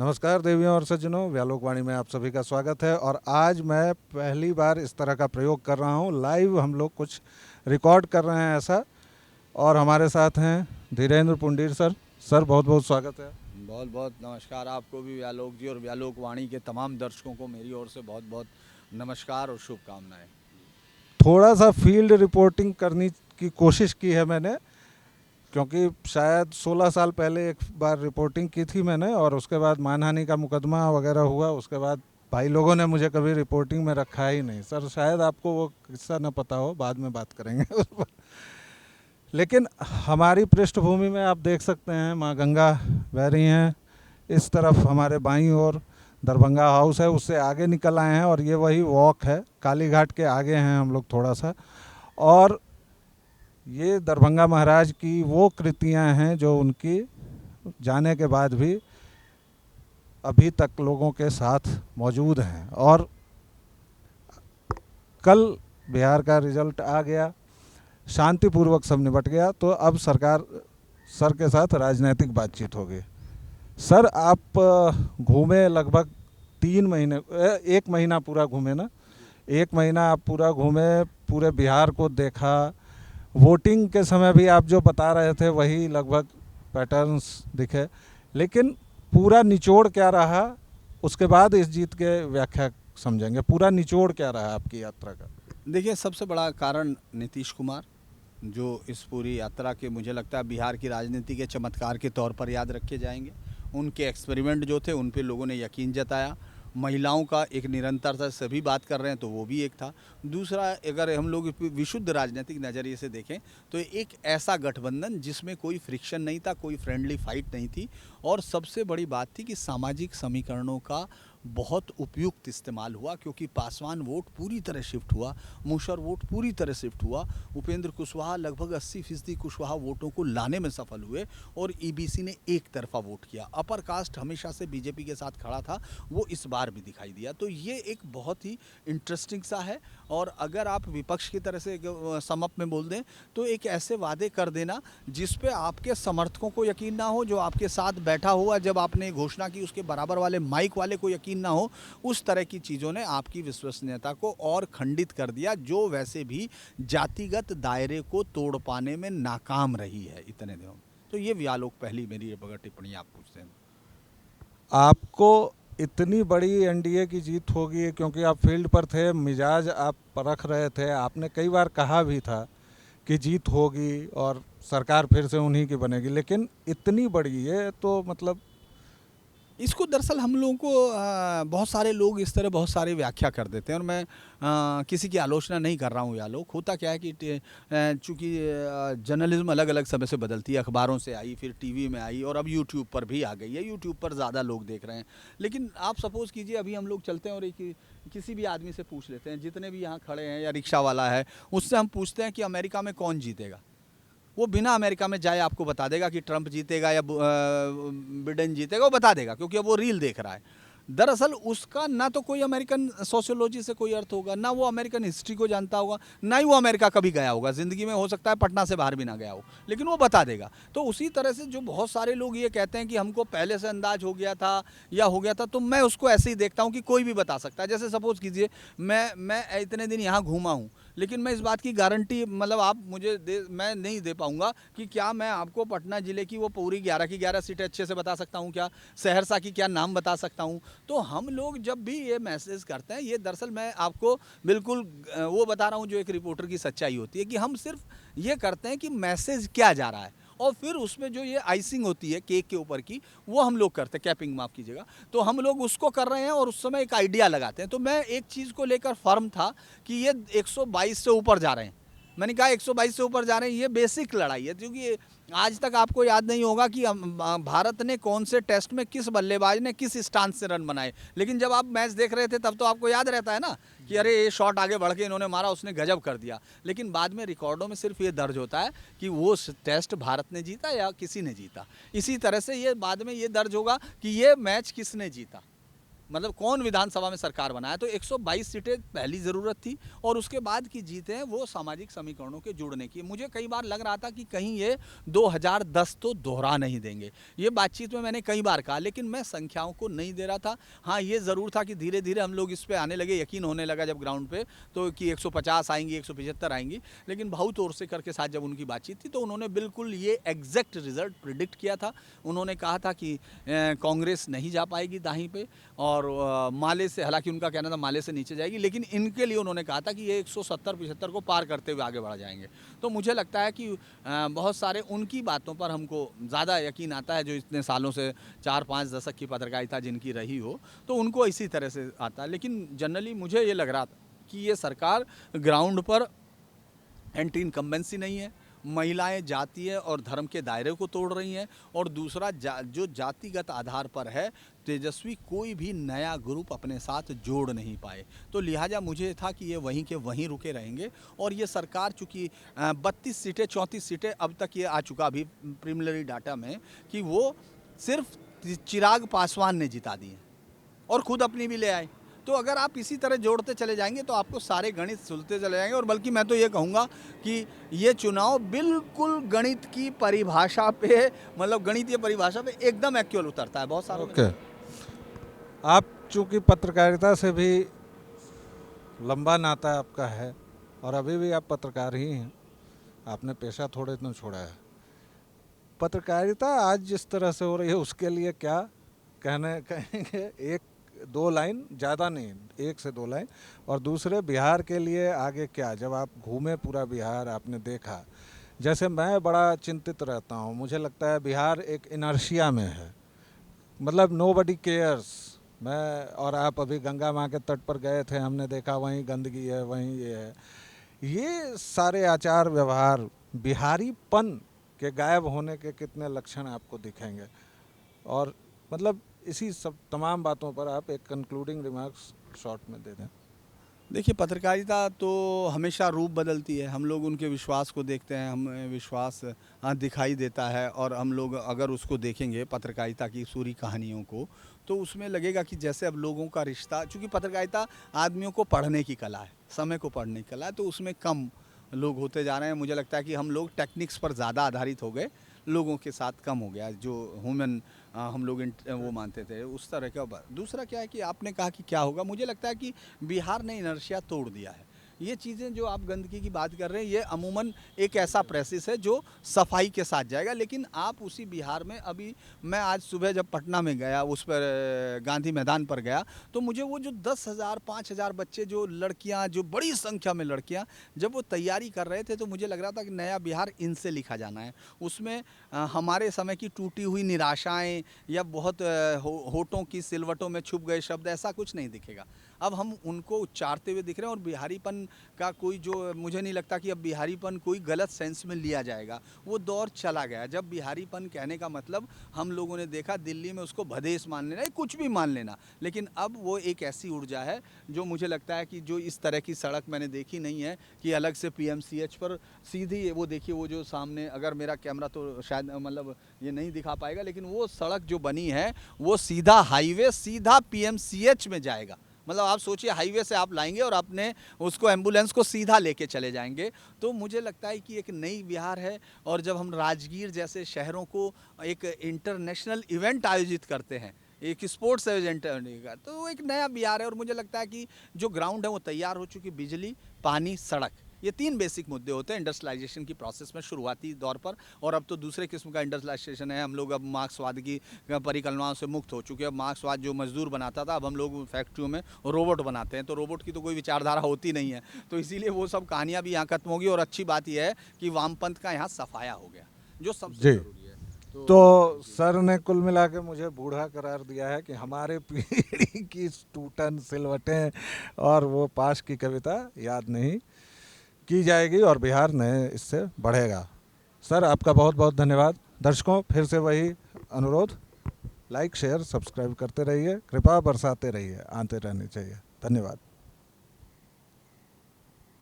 नमस्कार देवियों और सज्जनों, व्यालोकवाणी में आप सभी का स्वागत है। और आज मैं पहली बार इस तरह का प्रयोग कर रहा हूँ। लाइव हम लोग कुछ रिकॉर्ड कर रहे हैं ऐसा। और हमारे साथ हैं धीरेन्द्र पुंडीर सर। सर बहुत बहुत स्वागत है। बहुत बहुत नमस्कार आपको भी व्यालोक जी, और व्यालोक वाणी के तमाम दर्शकों को मेरी ओर से बहुत बहुत नमस्कार और शुभकामनाएं। थोड़ा सा फील्ड रिपोर्टिंग करने की कोशिश की है मैंने, क्योंकि शायद 16 साल पहले एक बार रिपोर्टिंग की थी मैंने, और उसके बाद मानहानि का मुकदमा वगैरह हुआ। उसके बाद भाई लोगों ने मुझे कभी रिपोर्टिंग में रखा ही नहीं। सर शायद आपको वो किस्सा न पता हो, बाद में बात करेंगे उस पर। लेकिन हमारी पृष्ठभूमि में आप देख सकते हैं माँ गंगा बह रही हैं। इस तरफ हमारे बाईं ओर दरभंगा हाउस है, उससे आगे निकल आए हैं और ये वही वॉक है। कालीघाट के आगे हैं हम लोग थोड़ा सा। और ये दरभंगा महाराज की वो कृतियां हैं जो उनकी जाने के बाद भी अभी तक लोगों के साथ मौजूद हैं। और कल बिहार का रिजल्ट आ गया, शांतिपूर्वक सब निपट गया, तो अब सरकार सर के साथ राजनीतिक बातचीत होगी। सर आप घूमे लगभग 3 महीने, 1 महीना पूरा घूमे ना? 1 महीना आप पूरा घूमे, पूरे बिहार को देखा। वोटिंग के समय भी आप जो बता रहे थे वही लगभग पैटर्न्स दिखे। लेकिन पूरा निचोड़ क्या रहा, उसके बाद इस जीत के व्याख्या समझेंगे। पूरा निचोड़ क्या रहा आपकी यात्रा का? देखिए, सबसे बड़ा कारण नीतीश कुमार, जो इस पूरी यात्रा के मुझे लगता है बिहार की राजनीति के चमत्कार के तौर पर याद रखे जाएंगे। उनके एक्सपेरिमेंट जो थे उन पे लोगों ने यकीन जताया। महिलाओं का एक निरंतरता से सभी बात कर रहे हैं तो वो भी एक था। दूसरा, अगर हम लोग विशुद्ध राजनीतिक नज़रिए से देखें तो एक ऐसा गठबंधन जिसमें कोई फ्रिक्शन नहीं था, कोई फ्रेंडली फाइट नहीं थी। और सबसे बड़ी बात थी कि सामाजिक समीकरणों का बहुत उपयुक्त इस्तेमाल हुआ, क्योंकि पासवान वोट पूरी तरह शिफ्ट हुआ, मूसर वोट पूरी तरह शिफ्ट हुआ। उपेंद्र कुशवाहा लगभग 80% कुशवाहा वोटों को लाने में सफल हुए और ईबीसी ने एक तरफा वोट किया। अपर कास्ट हमेशा से बीजेपी के साथ खड़ा था, वो इस बार भी दिखाई दिया। तो ये एक बहुत ही इंटरेस्टिंग सा है। और अगर आप विपक्ष की तरह से समअप में बोल दें तो एक ऐसे वादे कर देना जिस पे आपके समर्थकों को यकीन ना हो, जो आपके साथ बैठा हुआ जब आपने घोषणा की उसके बराबर वाले माइक वाले को यकीन ना हो, उस तरह की चीज़ों ने आपकी विश्वसनीयता को और खंडित कर दिया, जो वैसे भी जातिगत दायरे को तोड़ पाने में नाकाम रही है इतने दिनों में। तो ये व्यालोक पहली मेरी अगर टिप्पणी आप पूछते हैं। आपको इतनी बड़ी एनडीए की जीत होगी क्योंकि आप फील्ड पर थे, मिजाज आप परख रहे थे। आपने कई बार कहा भी था कि जीत होगी और सरकार फिर से उन्हीं की बनेगी, लेकिन इतनी बड़ी, ये तो मतलब इसको दरअसल हम लोगों को बहुत सारे लोग इस तरह बहुत सारी व्याख्या कर देते हैं, और मैं किसी की आलोचना नहीं कर रहा हूँ। या लोग, होता क्या है कि चूँकि जर्नलिज्म अलग अलग समय से बदलती है, अखबारों से आई, फिर टीवी में आई, और अब यूट्यूब पर भी आ गई है। यूट्यूब पर ज़्यादा लोग देख रहे हैं। लेकिन आप सपोज़ कीजिए, अभी हम लोग चलते हैं और एक किसी भी आदमी से पूछ लेते हैं, जितने भी यहाँ खड़े हैं, या रिक्शा वाला है, उससे हम पूछते हैं कि अमेरिका में कौन जीतेगा। वो बिना अमेरिका में जाए आपको बता देगा कि ट्रंप जीतेगा या बिडेन जीतेगा, वो बता देगा, क्योंकि अब वो रील देख रहा है। दरअसल उसका ना तो कोई अमेरिकन सोशियोलॉजी से कोई अर्थ होगा, ना वो अमेरिकन हिस्ट्री को जानता होगा, ना ही वो अमेरिका कभी गया होगा ज़िंदगी में। हो सकता है पटना से बाहर भी ना गया हो, लेकिन वो बता देगा। तो उसी तरह से जो बहुत सारे लोग ये कहते हैं कि हमको पहले से अंदाज हो गया था या हो गया था, तो मैं उसको ऐसे ही देखता हूँ कि कोई भी बता सकता है। जैसे सपोज़ कीजिए, मैं इतने दिन यहाँ घूमा हूँ, लेकिन मैं इस बात की गारंटी, मतलब आप मुझे मैं नहीं दे पाऊंगा कि क्या मैं आपको पटना ज़िले की वो पूरी 11 की 11 सीटें अच्छे से बता सकता हूँ, क्या सहरसा की क्या नाम बता सकता हूँ। तो हम लोग जब भी ये मैसेज करते हैं, ये दरअसल मैं आपको बिल्कुल वो बता रहा हूँ जो एक रिपोर्टर की सच्चाई होती है, कि हम सिर्फ ये करते हैं कि मैसेज क्या जा रहा है, और फिर उसमें जो ये आइसिंग होती है केक के ऊपर की, वो हम लोग करते हैं, कैपिंग माफ़ कीजिएगा, तो हम लोग उसको कर रहे हैं और उस समय एक आइडिया लगाते हैं। तो मैं एक चीज़ को लेकर फर्म था कि ये 122 से ऊपर जा रहे हैं। मैंने कहा 122 से ऊपर जा रहे हैं, ये बेसिक लड़ाई है, क्योंकि आज तक आपको याद नहीं होगा कि भारत ने कौन से टेस्ट में किस बल्लेबाज ने किस स्टांस से रन बनाए। लेकिन जब आप मैच देख रहे थे तब तो आपको याद रहता है ना कि अरे ये शॉट आगे बढ़ के इन्होंने मारा, उसने गजब कर दिया। लेकिन बाद में रिकॉर्डों में सिर्फ ये दर्ज होता है कि वो टेस्ट भारत ने जीता या किसी ने जीता। इसी तरह से ये बाद में ये दर्ज होगा कि ये मैच किसने जीता। मतलब कौन विधानसभा में सरकार बनाया? तो 122 सीटें पहली ज़रूरत थी और उसके बाद की जीत है वो सामाजिक समीकरणों के जुड़ने की। मुझे कई बार लग रहा था कि कहीं ये 2010 तो दोहरा नहीं देंगे। ये बातचीत में मैंने कई बार कहा, लेकिन मैं संख्याओं को नहीं दे रहा था। हाँ, ये ज़रूर था कि धीरे धीरे हम लोग इस पे आने लगे, यकीन होने लगा जब ग्राउंड पे तो कि 150 आएंगी, 175 आएंगी। लेकिन भाऊ तोरसेकर के साथ जब उनकी बातचीत थी तो उन्होंने बिल्कुल ये एग्जैक्ट रिजल्ट प्रिडिक्ट किया था। उन्होंने कहा था कि कांग्रेस नहीं जा पाएगी दाहीं पे और माले से, हालांकि उनका कहना था माले से नीचे जाएगी, लेकिन इनके लिए उन्होंने कहा था कि ये 170-75 को पार करते हुए आगे बढ़ जाएंगे। तो मुझे लगता है कि बहुत सारे उनकी बातों पर हमको ज़्यादा यकीन आता है, जो इतने सालों से 4-5 दशक की पत्रकारिता जिनकी रही हो, तो उनको इसी तरह से आता है। लेकिन जनरली मुझे ये लग रहा था कि ये सरकार ग्राउंड पर एंटी इनकम्बेंसी नहीं है, महिलाएं जातीय और धर्म के दायरे को तोड़ रही हैं, और दूसरा जो जातिगत आधार पर है, तेजस्वी कोई भी नया ग्रुप अपने साथ जोड़ नहीं पाए। तो लिहाजा मुझे था कि ये वहीं के वहीं रुके रहेंगे और ये सरकार चूँकि 32 सीटें 34 सीटें अब तक ये आ चुका अभी प्रिलिमिनरी डाटा में कि वो सिर्फ चिराग पासवान ने जिता दी हैं और खुद अपनी भी ले आए। तो अगर आप इसी तरह जोड़ते चले जाएंगे तो आपको सारे गणित सुलझते चले जाएंगे। और बल्कि मैं तो ये कहूँगा कि ये चुनाव बिल्कुल गणित की परिभाषा पे, मतलब गणितीय परिभाषा पे एकदम एक्चुअल उतरता है बहुत सारों में। ओके, आप चूँकि पत्रकारिता से भी लंबा नाता आपका है और अभी भी आप पत्रकार ही हैं, आपने पेशा थोड़े न छोड़ा है। पत्रकारिता आज जिस तरह से हो रही है उसके लिए क्या कहेंगे? एक दो लाइन, ज़्यादा नहीं, 1 से 2 लाइन। और दूसरे, बिहार के लिए आगे क्या? जब आप घूमे पूरा बिहार, आपने देखा, जैसे मैं बड़ा चिंतित रहता हूँ, मुझे लगता है बिहार एक इनर्शिया में है, मतलब नोबडी केयर्स। मैं और आप अभी गंगा माँ के तट पर गए थे, हमने देखा वहीं गंदगी है, वहीं ये है। ये सारे आचार व्यवहार, बिहारीपन के गायब होने के कितने लक्षण आपको दिखेंगे? और मतलब इसी सब तमाम बातों पर आप एक कंक्लूडिंग रिमार्क्स शॉर्ट में दे दें। देखिए, पत्रकारिता तो हमेशा रूप बदलती है। हम लोग उनके विश्वास को देखते हैं, हमें विश्वास दिखाई देता है, और हम लोग अगर उसको देखेंगे पत्रकारिता की पूरी कहानियों को, तो उसमें लगेगा कि जैसे अब लोगों का रिश्ता, चूँकि पत्रकारिता आदमियों को पढ़ने की कला है, समय को पढ़ने की कला है, तो उसमें कम लोग होते जा रहे हैं। मुझे लगता है कि हम लोग टेक्निक्स पर ज़्यादा आधारित हो गए, लोगों के साथ कम हो गया जो ह्यूमन हम लोग वो मानते थे उस तरह का। दूसरा क्या है कि आपने कहा कि क्या होगा, मुझे लगता है कि बिहार ने इनर्शिया तोड़ दिया है। ये चीज़ें जो आप गंदगी की बात कर रहे हैं, ये अमूमन एक ऐसा प्रेसिस है जो सफाई के साथ जाएगा। लेकिन आप उसी बिहार में, अभी मैं आज सुबह जब पटना में गया, उस पर गांधी मैदान पर गया, तो मुझे वो जो 10,000 5,000 बच्चे, जो लड़कियां, जो बड़ी संख्या में लड़कियां, जब वो तैयारी कर रहे थे, तो मुझे लग रहा था कि नया बिहार इनसे लिखा जाना है। उसमें हमारे समय की टूटी हुई निराशाएं या बहुत होठों की सिलवटों में छुप गए शब्द, ऐसा कुछ नहीं दिखेगा। अब हम उनको उच्चारते हुए दिख रहे हैं। और बिहारीपन का कोई, जो मुझे नहीं लगता कि अब बिहारीपन कोई गलत सेंस में लिया जाएगा, वो दौर चला गया। जब बिहारीपन कहने का मतलब हम लोगों ने देखा दिल्ली में उसको भदेश मान लेना, कुछ भी मान लेना, लेकिन अब वो एक ऐसी ऊर्जा है जो मुझे लगता है कि जो इस तरह की सड़क मैंने देखी नहीं है कि अलग से PMCH पर सीधी, वो देखिए वो जो सामने, अगर मेरा कैमरा तो शायद मतलब ये नहीं दिखा पाएगा, लेकिन वो सड़क जो बनी है वो सीधा हाईवे, सीधा PMCH में जाएगा। मतलब आप सोचिए, हाईवे से आप लाएंगे और अपने उसको एम्बुलेंस को सीधा लेके चले जाएंगे। तो मुझे लगता है कि एक नई बिहार है। और जब हम राजगीर जैसे शहरों को एक इंटरनेशनल इवेंट आयोजित करते हैं, एक स्पोर्ट्स इवेंट का, तो वो एक नया बिहार है। और मुझे लगता है कि जो ग्राउंड है वो तैयार हो चुकी, बिजली, पानी, सड़क, ये 3 बेसिक मुद्दे होते हैं इंडस्ट्रियलाइजेशन की प्रोसेस में शुरुआती दौर पर। और अब तो दूसरे किस्म का इंडस्ट्रियलाइजेशन है। हम लोग अब मार्क्सवाद की परिकल्पनाओं से मुक्त हो चुके हैं। अब मार्क्सवाद जो मजदूर बनाता था, अब हम लोग फैक्ट्रियों में रोबोट बनाते हैं। तो रोबोट की तो कोई विचारधारा होती नहीं है, तो इसीलिए वो सब कहानियाँ भी यहाँ खत्म होगी। और अच्छी बात यह है कि वामपंथ का यहाँ सफाया हो गया, जो सबसे जरूरी है। तो सर ने कुल मिला के मुझे बूढ़ा करार दिया है कि हमारे पीढ़ी की टूटन सिलवटें और वो पास की कविता याद नहीं की जाएगी और बिहार नए इससे बढ़ेगा। सर, आपका बहुत बहुत धन्यवाद। दर्शकों, फिर से वही अनुरोध, लाइक शेयर सब्सक्राइब करते रहिए, कृपा बरसाते रहिए, आते रहने चाहिए। धन्यवाद।